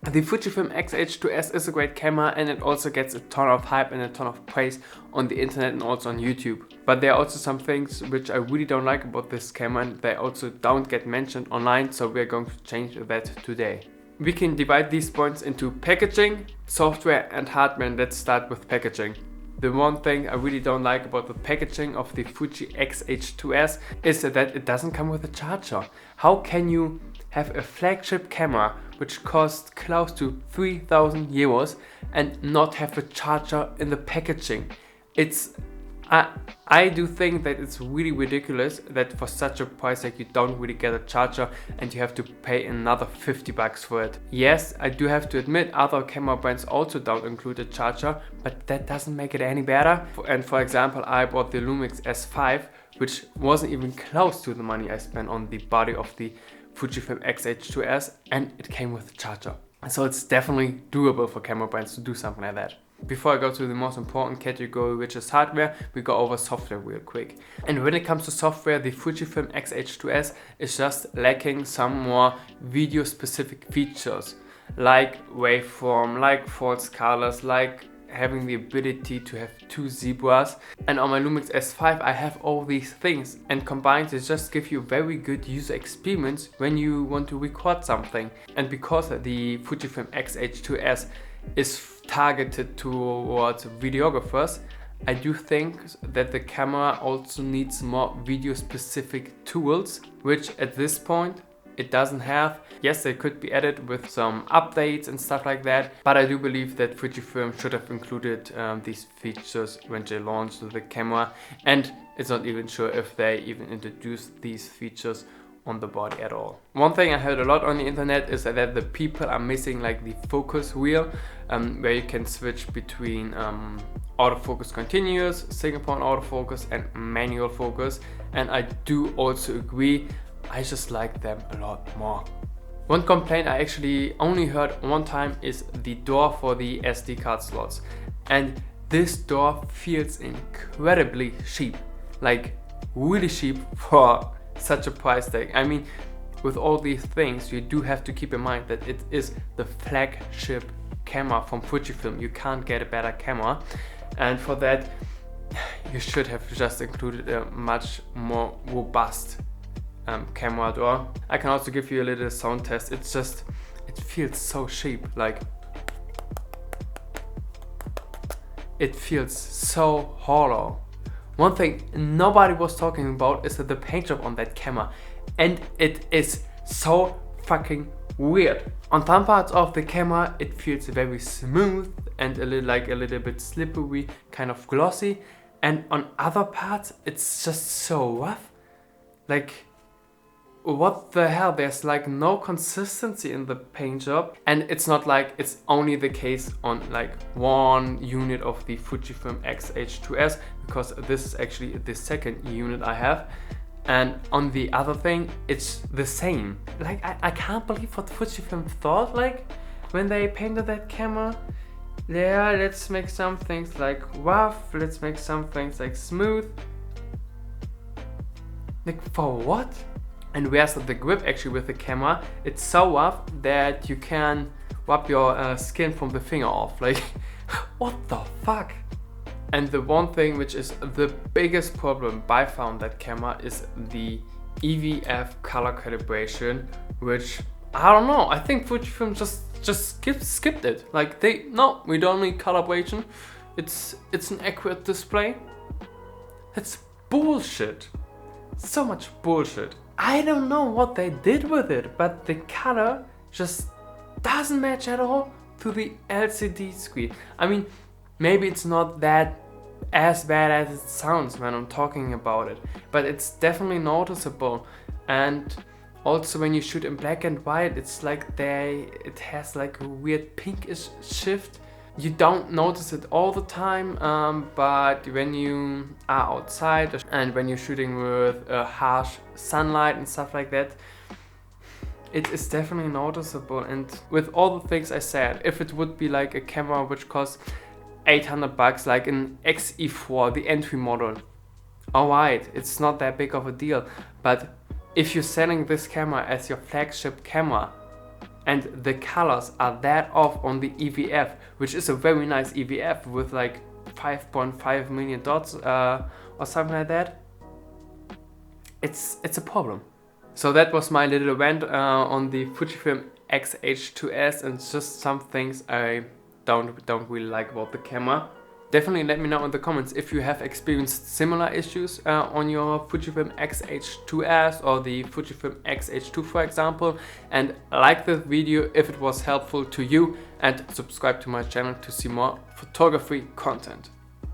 The Fujifilm X-H2s is a great camera, and it also gets a ton of hype and a ton of praise on the internet and also on YouTube. But there are also some things which I really don't like about this camera, and they also don't get mentioned online, so we're going to change that today. We can divide these points into packaging, software and hardware, and let's start with packaging. The one thing I really don't like about the packaging of the Fuji X-H2s is that it doesn't come with a charger. How can you have a flagship camera which costs close to 3,000 euros and not have a charger in the packaging? I do think that it's really ridiculous that for such a price you don't really get a charger and you have to pay another 50 bucks for it. Yes, I do have to admit other camera brands also don't include a charger, but that doesn't make it any better. And for example, I bought the Lumix S5, which wasn't even close to the money I spent on the body of the Fujifilm X-H2s, and it came with a charger. So it's definitely doable for camera brands to do something like that. Before I go to the most important category, which is hardware, we go over software real quick. And when it comes to software, the Fujifilm X-H2s is just lacking some more video specific features, like waveform, like false colors, like having the ability to have two zebras. And on my Lumix S5 I have all these things, and combined they just give you very good user experience when you want to record something. And because the Fujifilm X-H2s is targeted towards videographers, I do think that the camera also needs more video specific tools, which at this point it doesn't have. Yes, they could be added with some updates and stuff like that, but I do believe that Fujifilm should have included these features when they launched the camera, and it's not even sure if they even introduced these features on the body at all. One thing I heard a lot on the internet is that the people are missing like the focus wheel, where you can switch between autofocus continuous, single point autofocus and manual focus, and I do also agree. I just like them a lot more. One complaint I actually only heard one time is the door for the SD card slots, and this door feels incredibly cheap, like really cheap for such a price tag. I mean, with all these things you do have to keep in mind that it is the flagship camera from Fujifilm. You can't get a better camera, and for that you should have just included a much more robust camera door. I can also give you a little sound test. It's just, it feels so cheap, like it feels so hollow. One thing nobody was talking about is that the paint job on that camera, and it is so fucking weird. On some parts of the camera it feels very smooth and a little bit slippery, kind of glossy, and on other parts it's just so rough. Like, what the hell, there's like no consistency in the paint job, and it's not like it's only the case on like one unit of the Fujifilm X-H2s, because this is actually the second unit I have, and on the other thing it's the same. Like I can't believe what Fujifilm thought, like when they painted that camera. Yeah, let's make some things like rough, let's make some things like smooth. Like, for what? And where's the grip actually with the camera? It's so rough that you can rub your skin from the finger off. Like, what the fuck? And the one thing which is the biggest problem by far on that camera is the EVF color calibration, which, I don't know, I think Fujifilm just skipped it. Like, we don't need calibration. It's an accurate display. That's bullshit. So much bullshit. I don't know what they did with it, but the color just doesn't match at all to the LCD screen. I mean, maybe it's not that as bad as it sounds when I'm talking about it, but it's definitely noticeable. And also when you shoot in black and white, it's like it has like a weird pinkish shift. You don't notice it all the time, but when you are outside and when you're shooting with harsh sunlight and stuff like that, it is definitely noticeable. And with all the things I said, if it would be like a camera which costs 800 bucks, like an XE4, the entry model, alright, it's not that big of a deal. But if you're selling this camera as your flagship camera, and the colors are that off on the EVF, which is a very nice EVF with like 5.5 million dots or something like that, it's a problem. So that was my little rant on the Fujifilm X-H2s, and just some things I don't really like about the camera. Definitely let me know in the comments if you have experienced similar issues on your Fujifilm X-H2s or the Fujifilm X-H2 for example, and like the video if it was helpful to you, and subscribe to my channel to see more photography content.